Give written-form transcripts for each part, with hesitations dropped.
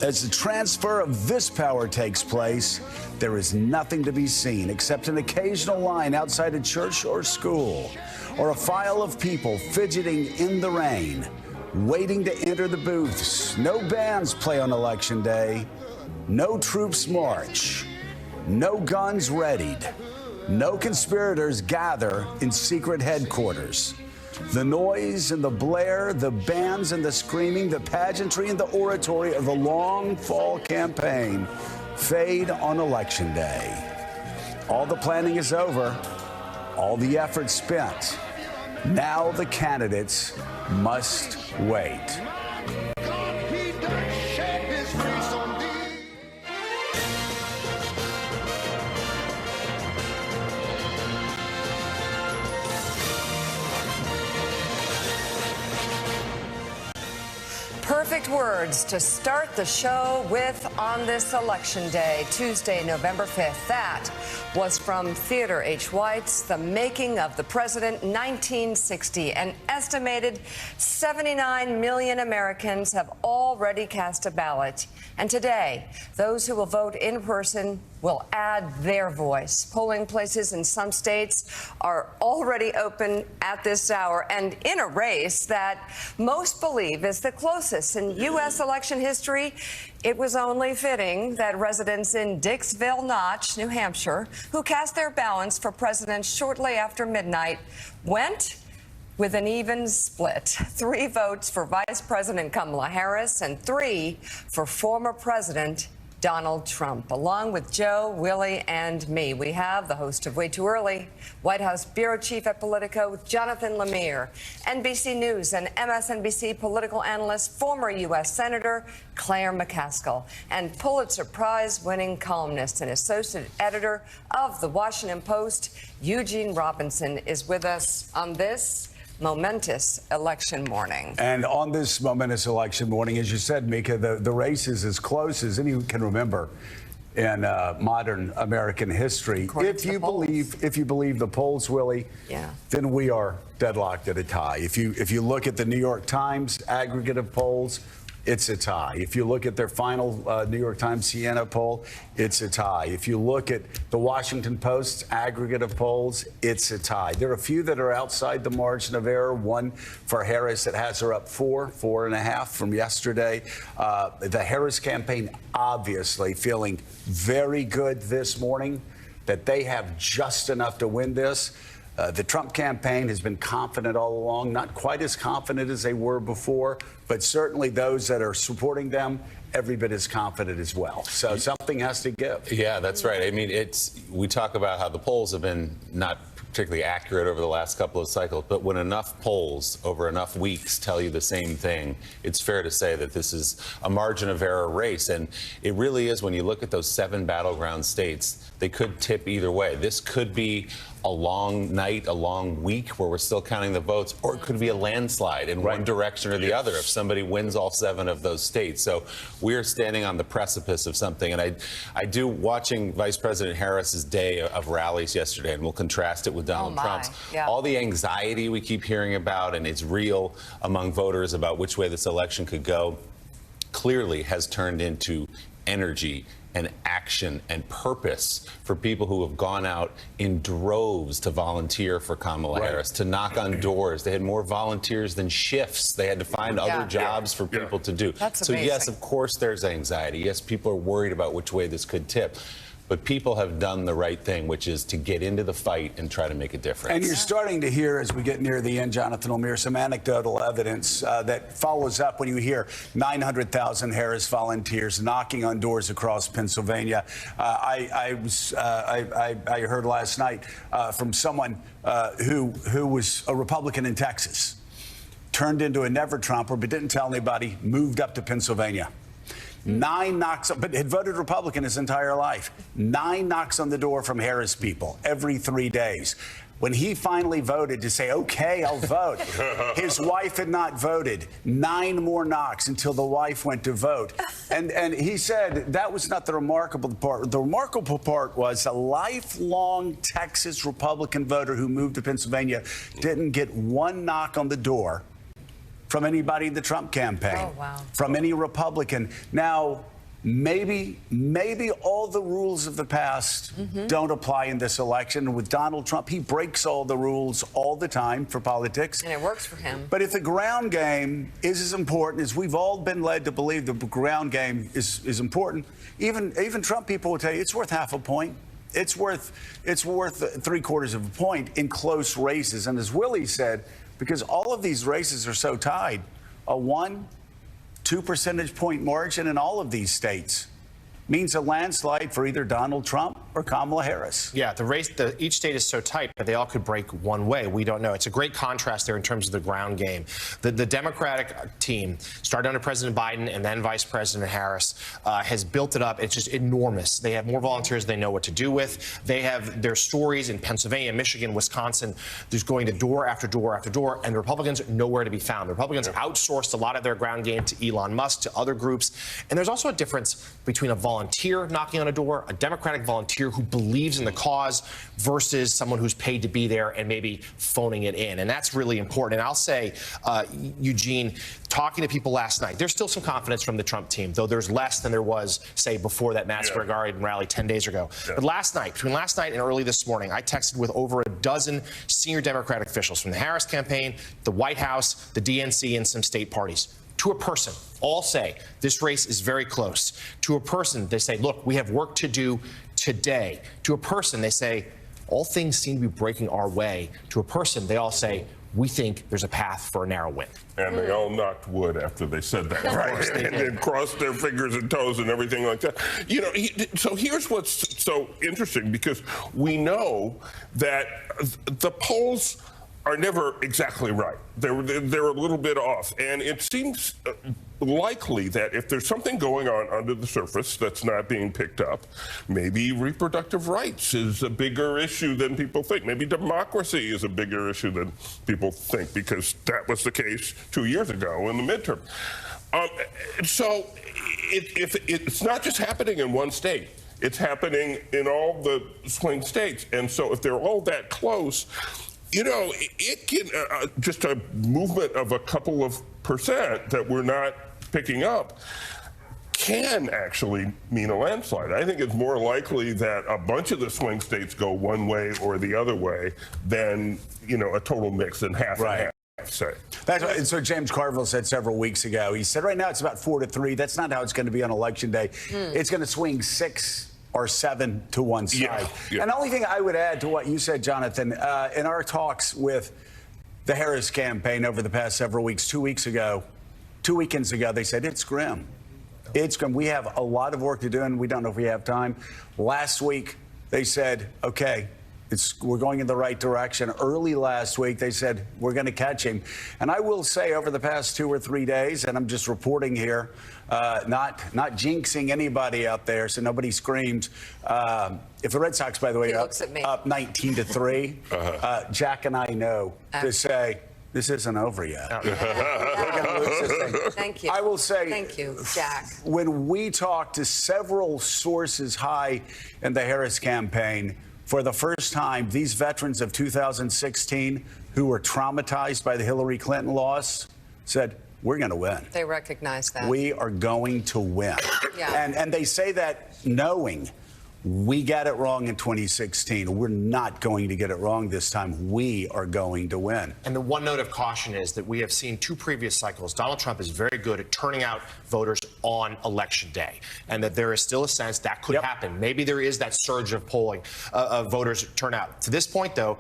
As the transfer of this power takes place, there is nothing to be seen except an occasional line outside a church or school, or a file of people fidgeting in the rain, waiting to enter the booths. No bands play on Election Day, no troops march, no guns readied, no conspirators gather in secret headquarters. The noise and the blare, the bands and the screaming, the pageantry and the oratory of the long fall campaign fade on Election Day. All the planning is over, all the effort spent. Now the candidates must wait. Perfect words to start the show with on this Election Day, Tuesday, November 5th. That was from Theodore H. White's The Making of the President, 1960. An estimated 79 million Americans have already cast a ballot. And today, those who will vote in person will add their voice. Polling places in some states are already open at this hour and in a race that most believe is the closest in U.S. election history. It was only fitting that residents in Dixville Notch, New Hampshire, who cast their ballots for president shortly after midnight, went with an even split. 3 votes for Vice President Kamala Harris and 3 for former President Donald Trump. Along with Joe, Willie, and me, we have the host of Way Too Early, White House Bureau Chief at Politico, Jonathan Lemire, NBC News and MSNBC political analyst, former U.S. Senator Claire McCaskill, and Pulitzer Prize-winning columnist and associate editor of The Washington Post, Eugene Robinson, is with us on this momentous election morning. And on this momentous election morning, as you said, Mika, the race is as close as anyone can remember in modern American history. If you believe the polls, Willie, then we are deadlocked at a tie. If you look at the New York Times aggregate of polls, it's a tie. If you look at their final New York Times Siena poll, it's a tie. If you look at the Washington Post's aggregate of polls, it's a tie. There are a few that are outside the margin of error. One for Harris that has her up 4.5 from yesterday. The Harris campaign obviously feeling very good this morning that they have just enough to win this. The Trump campaign has been confident all along, not quite as confident as they were before, but certainly those that are supporting them, every bit as confident as well. So something has to give. Yeah, that's right. I mean, we talk about how the polls have been not particularly accurate over the last couple of cycles, but when enough polls over enough weeks tell you the same thing, it's fair to say that this is a margin of error race. And it really is. When you look at those 7 battleground states, they could tip either way. This could be a long night, a long week where we're still counting the votes, or it could be a landslide in one direction or the other if somebody wins all 7 of those states. So we're standing on the precipice of something. And I do, watching Vice President Harris's day of rallies yesterday, and we'll contrast it with Donald Trump's, all the anxiety we keep hearing about, and it's real among voters about which way this election could go, clearly has turned into energy and action and purpose for people who have gone out in droves to volunteer for Kamala Harris, to knock on doors. They had more volunteers than shifts. They had to find other jobs for people to do. That's so amazing. yes, of course there's anxiety. Yes, people are worried about which way this could tip. But people have done the right thing, which is to get into the fight and try to make a difference. And you're starting to hear, as we get near the end, Jonathan Lemire, some anecdotal evidence that follows up when you hear 900,000 Harris volunteers knocking on doors across Pennsylvania. I heard last night from someone who was a Republican in Texas, turned into a never-Trumper, but didn't tell anybody, moved up to Pennsylvania. 9 knocks, but had voted Republican his entire life. 9 knocks on the door from Harris people every 3 days. When he finally voted to say, okay, I'll vote, his wife had not voted. 9 more knocks until the wife went to vote. And he said that was not the remarkable part. The remarkable part was a lifelong Texas Republican voter who moved to Pennsylvania didn't get 1 knock on the door from anybody in the Trump campaign, Oh, wow. from any Republican. Now, maybe all the rules of the past don't apply in this election. With Donald Trump, he breaks all the rules all the time for politics. And it works for him. But if the ground game is as important as we've all been led to believe, the ground game is important. Even Trump people will tell you it's worth half a point. It's worth 3/4 of a point in close races. And as Willie said, because all of these races are so tied, a 1-2 percentage point margin in all of these states means a landslide for either Donald Trump or Kamala Harris. Yeah, each state is so tight, but they all could break one way. We don't know. It's a great contrast there in terms of the ground game. The Democratic team, started under President Biden and then Vice President Harris, has built it up. It's just enormous. They have more volunteers than they know what to do with. They have their stories in Pennsylvania, Michigan, Wisconsin. There's going to door after door after door, and the Republicans are nowhere to be found. The Republicans outsourced a lot of their ground game to Elon Musk, to other groups. And there's also a difference between a volunteer knocking on a door, a Democratic volunteer who believes in the cause versus someone who's paid to be there and maybe phoning it in. And that's really important. And I'll say, Eugene, talking to people last night, there's still some confidence from the Trump team, though there's less than there was, say, before that Madison Square Garden rally 10 days ago. But last night, between last night and early this morning, I texted with over a dozen senior Democratic officials from the Harris campaign, the White House, the DNC, and some state parties. To a person, all say this race is very close. To a person, they say, look, we have work to do today. To a person, they say, all things seem to be breaking our way. To a person, they all say, we think there's a path for a narrow win. And they all knocked wood after they said that, right? And then crossed their fingers and toes and everything like that. You know, so here's what's so interesting, because we know that the polls are never exactly right. They're a little bit off. And it seems likely that if there's something going on under the surface that's not being picked up, maybe reproductive rights is a bigger issue than people think. Maybe democracy is a bigger issue than people think, because that was the case 2 years ago in the midterm. So it's not just happening in one state. It's happening in all the swing states. And so if they're all that close, you know, it can just a movement of a couple of percent that we're not picking up can actually mean a landslide. I think it's more likely that a bunch of the swing states go one way or the other way than, you know, a total mix in half and half. Say. That's what, so James Carville said several weeks ago. He said right now it's about 4-3. That's not how it's going to be on Election Day. It's going to swing 6 or 7 to one side. Yeah. And the only thing I would add to what you said, Jonathan, in our talks with the Harris campaign over the past several weeks, 2 weekends ago, they said it's grim. It's grim. We have a lot of work to do, and we don't know if we have time. Last week, they said, okay, we're going in the right direction. Early last week, they said, we're going to catch him. And I will say over the past 2 or 3 days, and I'm just reporting here, not jinxing anybody out there, so nobody screams. If the Red Sox, by the way, up 19-3, Jack and I know to say, this isn't over yet. We're going to lose this thing. Thank you. I will say, thank you, Jack. When we talked to several sources high in the Harris campaign, for the first time, these veterans of 2016 who were traumatized by the Hillary Clinton loss said, we're going to win. They recognize that. We are going to win. Yeah. And they say that knowing we got it wrong in 2016. We're not going to get it wrong this time. We are going to win. And the one note of caution is that we have seen 2 previous cycles. Donald Trump is very good at turning out voters on Election Day, and that there is still a sense that could happen. Maybe there is that surge of polling, of voters turnout. To this point, though,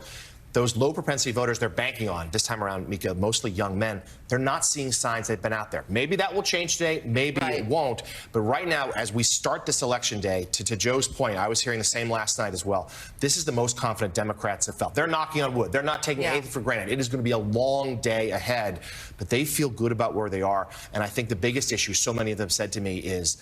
those low propensity voters they're banking on this time around, Mika, mostly young men, they're not seeing signs they've been out there. Maybe that will change today, maybe it won't. But right now, as we start this election day, to Joe's point, I was hearing the same last night as well. This is the most confident Democrats have felt. They're knocking on wood. They're not taking anything for granted. It is going to be a long day ahead, but they feel good about where they are. And I think the biggest issue, so many of them said to me, is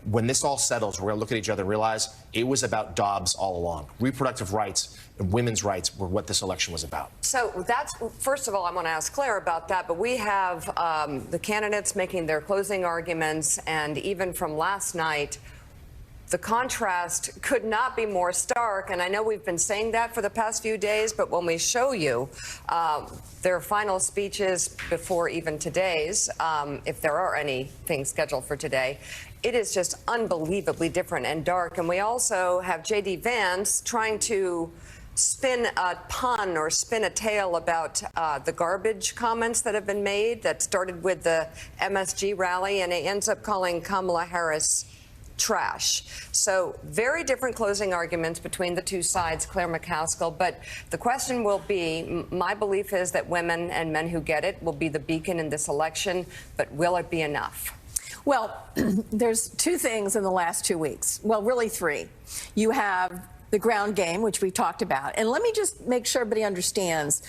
when this all settles, we're going to look at each other and realize it was about Dobbs all along. Reproductive rights and women's rights were what this election was about. So that's, first of all, I want to ask Claire about that, but we have the candidates making their closing arguments, and even from last night, the contrast could not be more stark. And I know we've been saying that for the past few days, but when we show you their final speeches before even today's, if there are anything scheduled for today, it is just unbelievably different and dark. And we also have J.D. Vance trying to spin a pun or spin a tale about the garbage comments that have been made that started with the MSG rally, and he ends up calling Kamala Harris trash. So very different closing arguments between the two sides, Claire McCaskill. But the question will be, my belief is that women and men who get it will be the beacon in this election, but will it be enough? Well, there's two things in the last 2 weeks. Well, really three. You have the ground game, which we talked about. And let me just make sure everybody understands.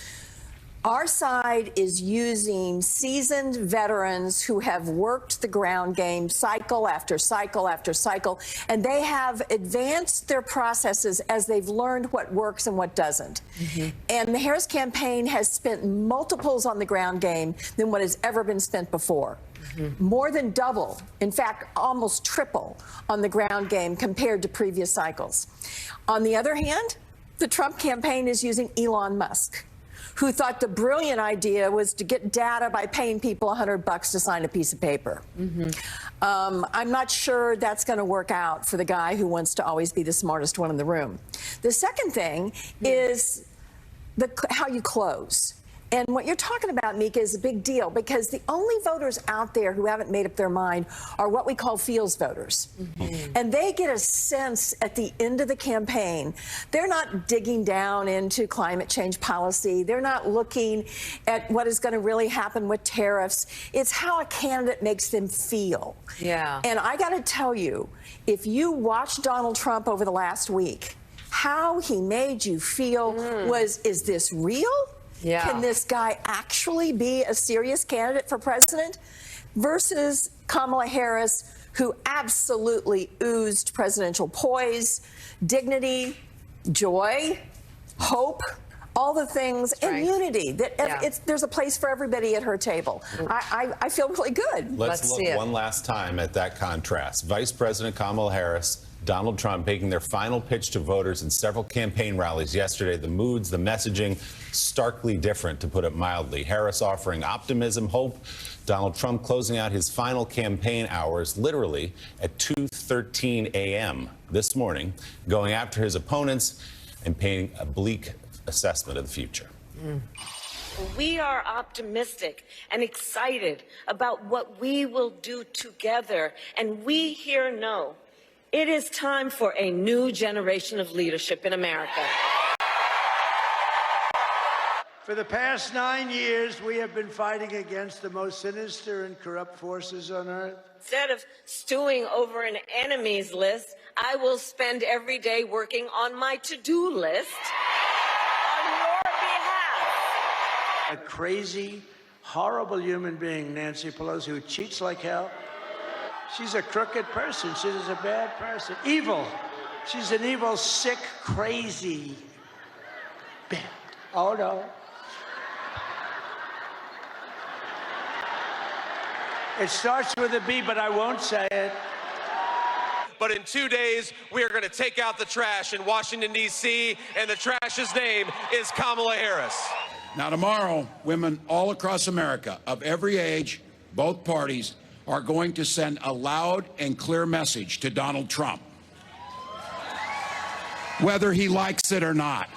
Our side is using seasoned veterans who have worked the ground game cycle after cycle after cycle, and they have advanced their processes as they've learned what works and what doesn't. And the Harris campaign has spent multiples on the ground game than what has ever been spent before. More than double, in fact, almost triple on the ground game compared to previous cycles. On the other hand, the Trump campaign is using Elon Musk, who thought the brilliant idea was to get data by paying people $100 to sign a piece of paper. I'm not sure that's going to work out for the guy who wants to always be the smartest one in the room. The second thing is how you close. And what you're talking about, Mika, is a big deal, because the only voters out there who haven't made up their mind are what we call feels voters. And they get a sense at the end of the campaign. They're not digging down into climate change policy. They're not looking at what is going to really happen with tariffs. It's how a candidate makes them feel. Yeah. And I got to tell you, if you watched Donald Trump over the last week, how he made you feel was, is this real? Yeah. Can this guy actually be a serious candidate for president? Versus Kamala Harris, who absolutely oozed presidential poise, dignity, joy, hope, all the things, and unity. There's a place for everybody at her table. I feel really good. Let's look one last time at that contrast. Vice President Kamala Harris, Donald Trump making their final pitch to voters in several campaign rallies yesterday. The moods, the messaging, starkly different, to put it mildly. Harris offering optimism, hope. Donald Trump closing out his final campaign hours literally at 2:13 a.m. this morning, going after his opponents and painting a bleak assessment of the future. We are optimistic and excited about what we will do together, and we here know it is time for a new generation of leadership in America. For the past 9 years, we have been fighting against the most sinister and corrupt forces on earth. Instead of stewing over an enemies list, I will spend every day working on my to-do list on your behalf. A crazy, horrible human being, Nancy Pelosi, who cheats like hell. She's a crooked person. She's a bad person. Evil. She's an evil, sick, crazy. Oh, no. It starts with a B, but I won't say it. But in 2 days, we are going to take out the trash in Washington, D.C., and the trash's name is Kamala Harris. Now, tomorrow, women all across America of every age, both parties, are going to send a loud and clear message to Donald Trump, whether he likes it or not.